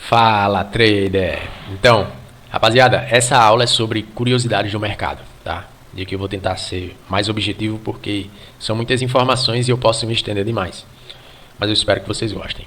Fala, trader! Então, rapaziada, essa aula é sobre curiosidades do mercado, tá? E aqui eu vou tentar ser mais objetivo porque são muitas informações e eu posso me estender demais. Mas eu espero que vocês gostem.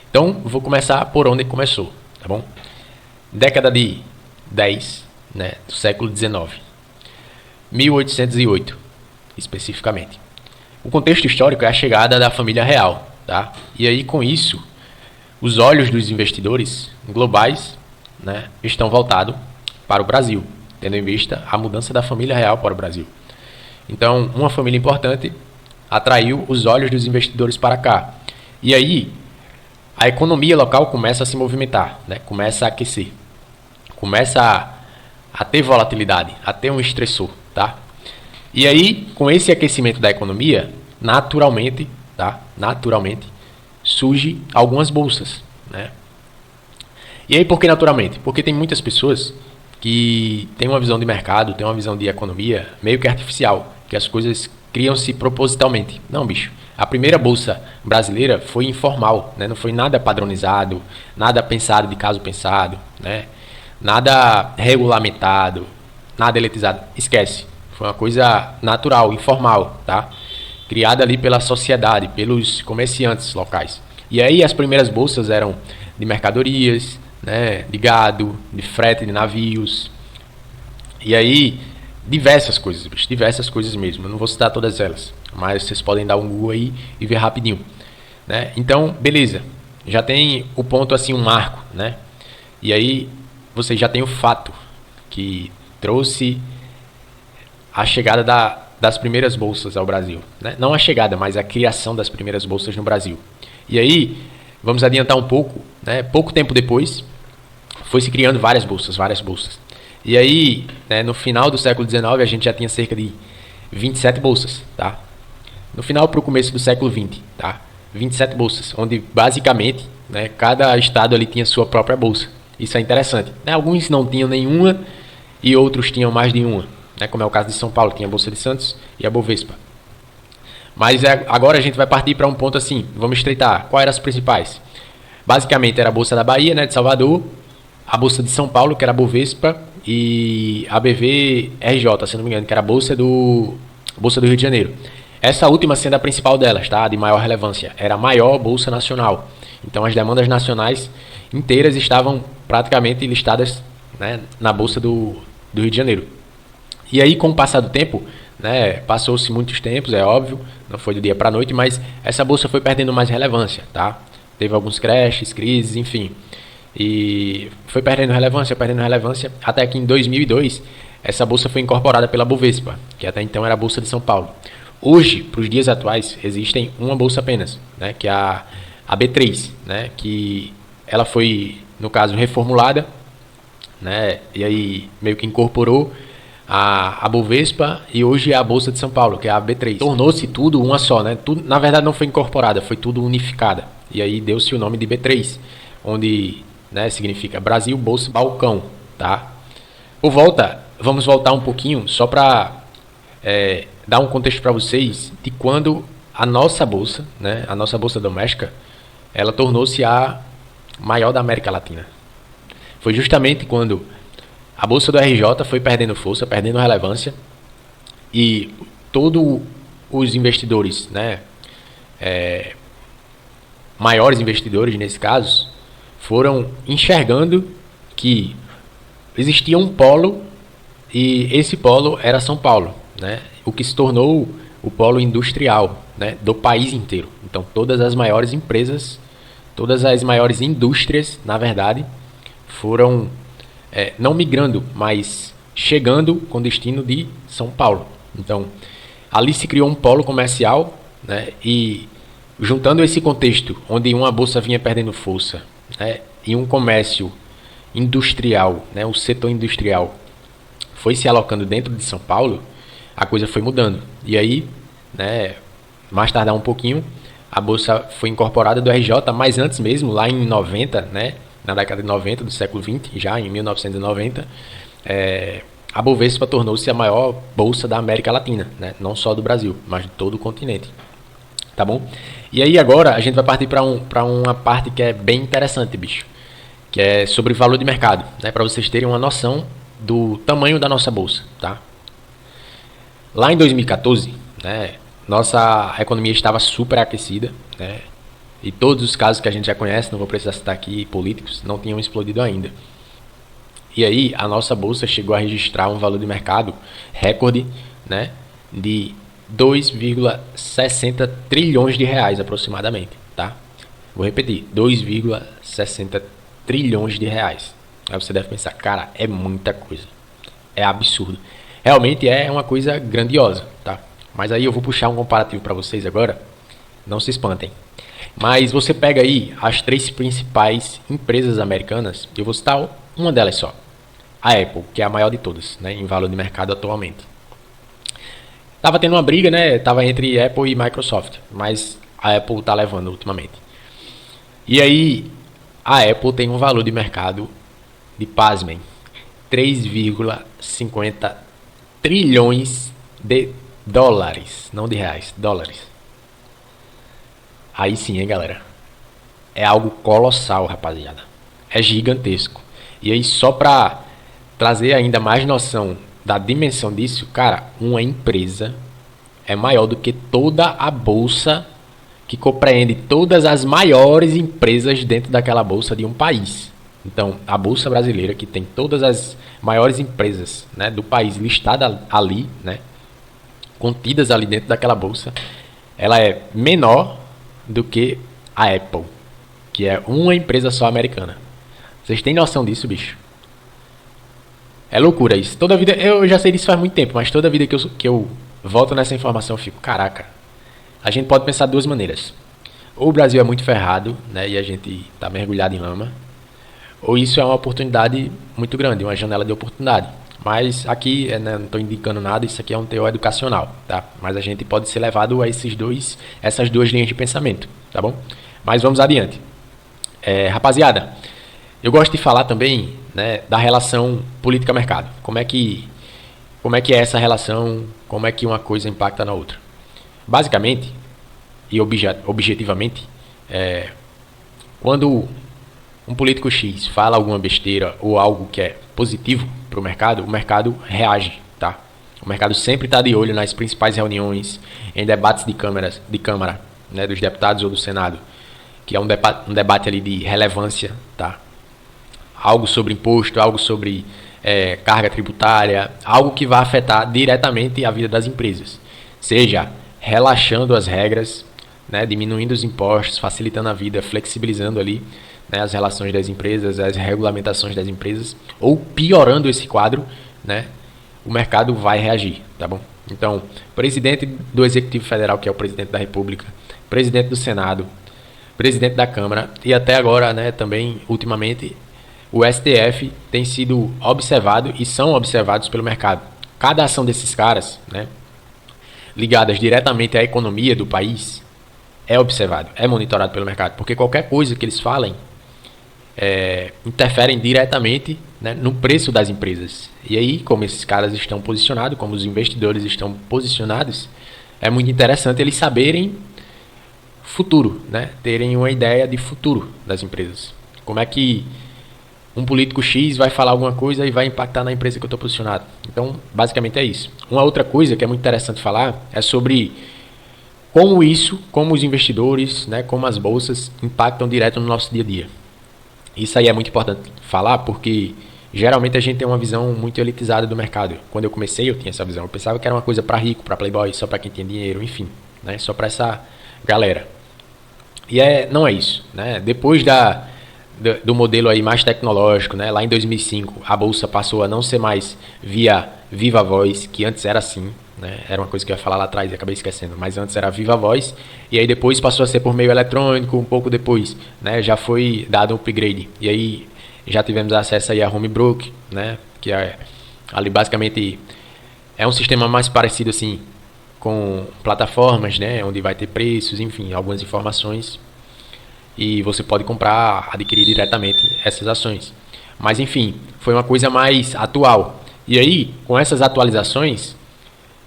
Então, vou começar por onde começou, tá bom? Década de 10, né, do século 19. 1808, especificamente. O contexto histórico é a chegada da família real, tá? E aí, com isso, os olhos dos investidores globais, né, estão voltados para o Brasil, tendo em vista a mudança da família real para o Brasil. Então, uma família importante atraiu os olhos dos investidores para cá. E aí, a economia local começa a se movimentar, né, começa a aquecer, começa a ter volatilidade, a ter um estressor, tá? E aí, com esse aquecimento da economia, naturalmente, tá? Naturalmente, surge algumas bolsas, né? E aí por que naturalmente? Porque tem muitas pessoas que têm uma visão de mercado, têm uma visão de economia meio que artificial, que as coisas criam-se propositalmente. Não, bicho. A primeira bolsa brasileira foi informal, né? Não foi nada padronizado, nada pensado de caso pensado, né? Nada regulamentado, nada elitizado. Esquece. Foi uma coisa natural, informal, tá? Criada ali pela sociedade, pelos comerciantes locais. E aí as primeiras bolsas eram de mercadorias, né, de gado, de frete de navios. E aí diversas coisas, bicho, diversas coisas mesmo. Eu não vou citar todas elas, mas vocês podem dar um Google aí e ver rapidinho, né? Então, beleza. Já tem o ponto assim, um marco, né? E aí você já tem o fato que trouxe a chegada das primeiras bolsas ao Brasil, né? Não a chegada, mas a criação das primeiras bolsas no Brasil. E aí, vamos adiantar um pouco, né? Pouco tempo depois, foi se criando várias bolsas, várias bolsas. E aí, né, no final do século XIX, a gente já tinha cerca de 27 bolsas, tá? No final para o começo do século XX, tá? 27 bolsas, onde basicamente, né, cada estado ali tinha sua própria bolsa. Isso é interessante, né? Alguns não tinham nenhuma e outros tinham mais de uma, né? Como é o caso de São Paulo, tinha a Bolsa de Santos e a Bovespa. Mas agora a gente vai partir para um ponto assim, vamos estreitar. Quais eram as principais? Basicamente era a Bolsa da Bahia, né, de Salvador, a Bolsa de São Paulo, que era a Bovespa, e a BVRJ, se não me engano, que era a Bolsa do Rio de Janeiro. Essa última sendo a principal delas, tá, de maior relevância. Era a maior Bolsa Nacional. Então as demandas nacionais inteiras estavam praticamente listadas, né, na Bolsa do Rio de Janeiro. E aí, com o passar do tempo, né, passou-se muitos tempos, é óbvio, não foi do dia para a noite, mas essa bolsa foi perdendo mais relevância, tá? Teve alguns crashes, crises, enfim. E foi perdendo relevância, até que em 2002, essa bolsa foi incorporada pela Bovespa, que até então era a Bolsa de São Paulo. Hoje, para os dias atuais, existem uma bolsa apenas, né, que é a B3, né, que ela foi, no caso, reformulada, né, e aí meio que incorporou a Bovespa e hoje é a Bolsa de São Paulo, que é a B3. Tornou-se tudo uma só, né? Tudo, na verdade não foi incorporada, foi tudo unificada. E aí deu-se o nome de B3, onde, né, significa Brasil Bolsa Balcão, tá? Vamos voltar um pouquinho só para dar um contexto para vocês de quando a nossa bolsa, né, a nossa bolsa doméstica, ela tornou-se a maior da América Latina. Foi justamente quando a bolsa do RJ foi perdendo força, perdendo relevância, e todos os investidores, né, maiores investidores nesse caso, foram enxergando que existia um polo e esse polo era São Paulo, né, o que se tornou o polo industrial, né, do país inteiro. Então todas as maiores empresas, todas as maiores indústrias, na verdade, foram não migrando, mas chegando com destino de São Paulo. Então, ali se criou um polo comercial, né, e juntando esse contexto, onde uma bolsa vinha perdendo força, né, e um comércio industrial, né, o setor industrial, foi se alocando dentro de São Paulo, a coisa foi mudando. E aí, né, mais tardar um pouquinho, a bolsa foi incorporada do RJ, mas antes mesmo, lá em 90, né, na década de 90 do século XX, já em 1990, a Bovespa tornou-se a maior bolsa da América Latina, né? Não só do Brasil, mas de todo o continente. Tá bom? E aí agora a gente vai partir para uma parte que é bem interessante, bicho. que é sobre valor de mercado, né, para vocês terem uma noção do tamanho da nossa bolsa, tá? Lá em 2014, né, nossa economia estava super aquecida, né, e todos os casos que a gente já conhece, não vou precisar citar aqui, políticos, não tinham explodido ainda. E aí a nossa bolsa chegou a registrar um valor de mercado recorde, né, de 2,60 trilhões de reais aproximadamente, tá? Vou repetir, 2,60 trilhões de reais. Aí você deve pensar, cara, é muita coisa. É absurdo. Realmente é uma coisa grandiosa, tá? Mas aí eu vou puxar um comparativo para vocês agora. Não se espantem. Mas você pega aí as 3 principais empresas americanas, eu vou citar uma delas só. A Apple, que é a maior de todas, né, em valor de mercado atualmente. Tava tendo uma briga, né? Tava entre Apple e Microsoft, mas a Apple tá levando ultimamente. E aí, a Apple tem um valor de mercado de, pasmem, 3,50 trilhões de dólares, não de reais, dólares. Aí sim, hein, galera? É algo colossal, rapaziada. É gigantesco. E aí, só pra trazer ainda mais noção da dimensão disso, cara, uma empresa é maior do que toda a bolsa, que compreende todas as maiores empresas dentro daquela bolsa de um país. Então, a bolsa brasileira, que tem todas as maiores empresas, né, do país listadas ali, né, contidas ali dentro daquela bolsa, ela é menor do que a Apple, que é uma empresa só americana. Vocês têm noção disso, bicho? É loucura isso. Toda vida, eu já sei disso faz muito tempo, mas toda vida que eu volto nessa informação eu fico, caraca. A gente pode pensar de 2 maneiras. Ou o Brasil é muito ferrado, né, e a gente tá mergulhado em lama, ou isso é uma oportunidade muito grande, uma janela de oportunidade. Mas aqui, né, não estou indicando nada, isso aqui é um teor educacional, tá? Mas a gente pode ser levado a essas duas linhas de pensamento, tá bom? Mas vamos adiante. Rapaziada, eu gosto de falar também, né, da relação política-mercado. Como é que é essa relação, como é que uma coisa impacta na outra. Basicamente, e objetivamente, quando um político X fala alguma besteira ou algo que é positivo para o mercado reage, tá? O mercado sempre está de olho nas principais reuniões, em debates de Câmara, né, dos deputados ou do Senado, que é um debate ali de relevância, tá? Algo sobre imposto, algo sobre carga tributária, algo que vai afetar diretamente a vida das empresas. Seja relaxando as regras, né, diminuindo os impostos, facilitando a vida, flexibilizando ali, né, as relações das empresas, as regulamentações das empresas, ou piorando esse quadro, né, o mercado vai reagir, tá bom? Então, presidente do Executivo Federal, que é o presidente da República, presidente do Senado, presidente da Câmara e até agora, né, também ultimamente o STF tem sido observado e são observados pelo mercado. Cada ação desses caras, né, ligadas diretamente à economia do país, é observado, é monitorado pelo mercado, porque qualquer coisa que eles falem interferem diretamente, né, no preço das empresas. E aí, como esses caras estão posicionados, como os investidores estão posicionados, é muito interessante eles saberem futuro, né, terem uma ideia de futuro das empresas. Como é que um político X vai falar alguma coisa e vai impactar na empresa que eu estou posicionado. Então, basicamente é isso. Uma outra coisa que é muito interessante falar é sobre como os investidores, né, como as bolsas impactam direto no nosso dia a dia. Isso aí é muito importante falar porque geralmente a gente tem uma visão muito elitizada do mercado. Quando eu comecei eu tinha essa visão. Eu pensava que era uma coisa para rico, para playboy, só para quem tinha dinheiro, enfim, né, só para essa galera. E não é isso, né? Depois do modelo aí mais tecnológico, né? Lá em 2005, a bolsa passou a não ser mais via Viva Voz, que antes era assim, né? Era uma coisa que eu ia falar lá atrás e acabei esquecendo, mas antes era Viva Voz, e aí depois passou a ser por meio eletrônico, um pouco depois, né? Já foi dado um upgrade, e aí já tivemos acesso aí a Home Broker, né? Que ali basicamente é um sistema mais parecido assim com plataformas, né? Onde vai ter preços, enfim, algumas informações e você pode comprar, adquirir diretamente essas ações. Mas enfim, foi uma coisa mais atual. E aí, com essas atualizações,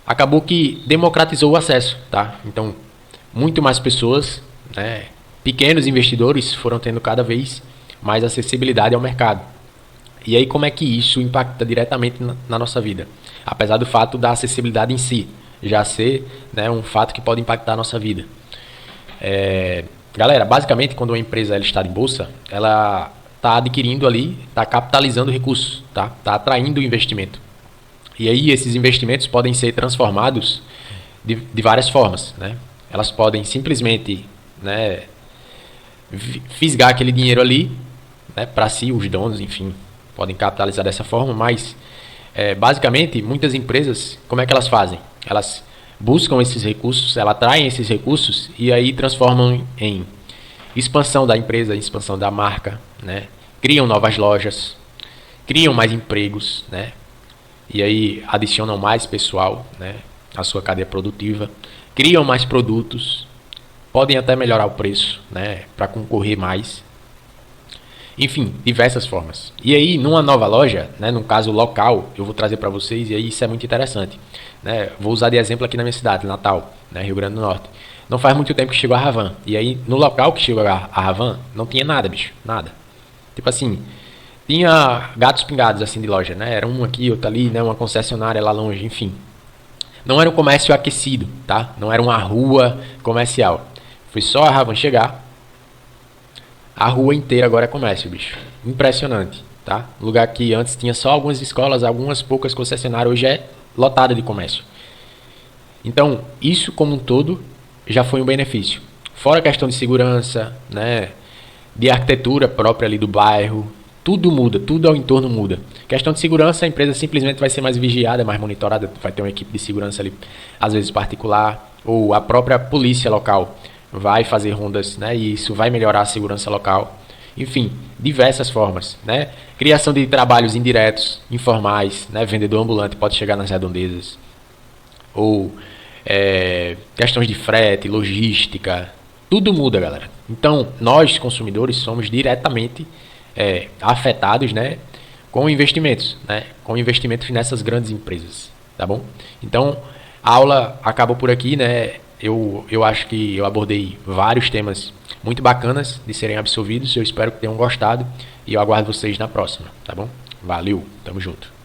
acabou que democratizou o acesso, tá? Então, muito mais pessoas, né, pequenos investidores foram tendo cada vez mais acessibilidade ao mercado. E aí como é que isso impacta diretamente na nossa vida? Apesar do fato da acessibilidade em si já ser, né, um fato que pode impactar a nossa vida. Galera, basicamente quando uma empresa ela está em bolsa, ela está adquirindo ali, está capitalizando recursos, tá atraindo investimento. E aí esses investimentos podem ser transformados de várias formas, né? Elas podem simplesmente, né, fisgar aquele dinheiro ali, né, para si, os donos, enfim, podem capitalizar dessa forma, mas basicamente muitas empresas, como é que elas fazem? Elas buscam esses recursos, elas atraem esses recursos e aí transformam em expansão da empresa, expansão da marca, né? Criam novas lojas, criam mais empregos, né? E aí adicionam mais pessoal, né, à sua cadeia produtiva, criam mais produtos, podem até melhorar o preço, né, para concorrer mais. Enfim, diversas formas. E aí, numa nova loja, né, no caso local, eu vou trazer para vocês, e aí isso é muito interessante. Né? Vou usar de exemplo aqui na minha cidade, Natal, né, Rio Grande do Norte. Não faz muito tempo que chegou a Ravan. E aí, no local que chegou a Ravan, não tinha nada, bicho. Nada. Tipo assim, tinha gatos pingados assim de loja, né? Era um aqui, outro ali, né? Uma concessionária lá longe, enfim. Não era um comércio aquecido, tá? Não era uma rua comercial. Foi só a Ravan chegar. A rua inteira agora é comércio, bicho. Impressionante, tá? Lugar que antes tinha só algumas escolas, algumas poucas concessionárias, hoje é lotado de comércio. Então, isso como um todo já foi um benefício. Fora a questão de segurança, né? De arquitetura própria ali do bairro, tudo muda, tudo ao entorno muda. Questão de segurança, a empresa simplesmente vai ser mais vigiada, mais monitorada, vai ter uma equipe de segurança ali, às vezes particular, ou a própria polícia local vai fazer rondas, né? E isso vai melhorar a segurança local. Enfim, diversas formas, né? Criação de trabalhos indiretos, informais, né? Vendedor ambulante pode chegar nas redondezas. Ou questões de frete, logística, tudo muda, galera. Então, nós, consumidores, somos diretamente afetados, né, com investimentos, né, com investimentos nessas grandes empresas, tá bom? Então, a aula acabou por aqui, né? Eu acho que eu abordei vários temas muito bacanas de serem absorvidos. Eu espero que tenham gostado e eu aguardo vocês na próxima, tá bom? Valeu, tamo junto.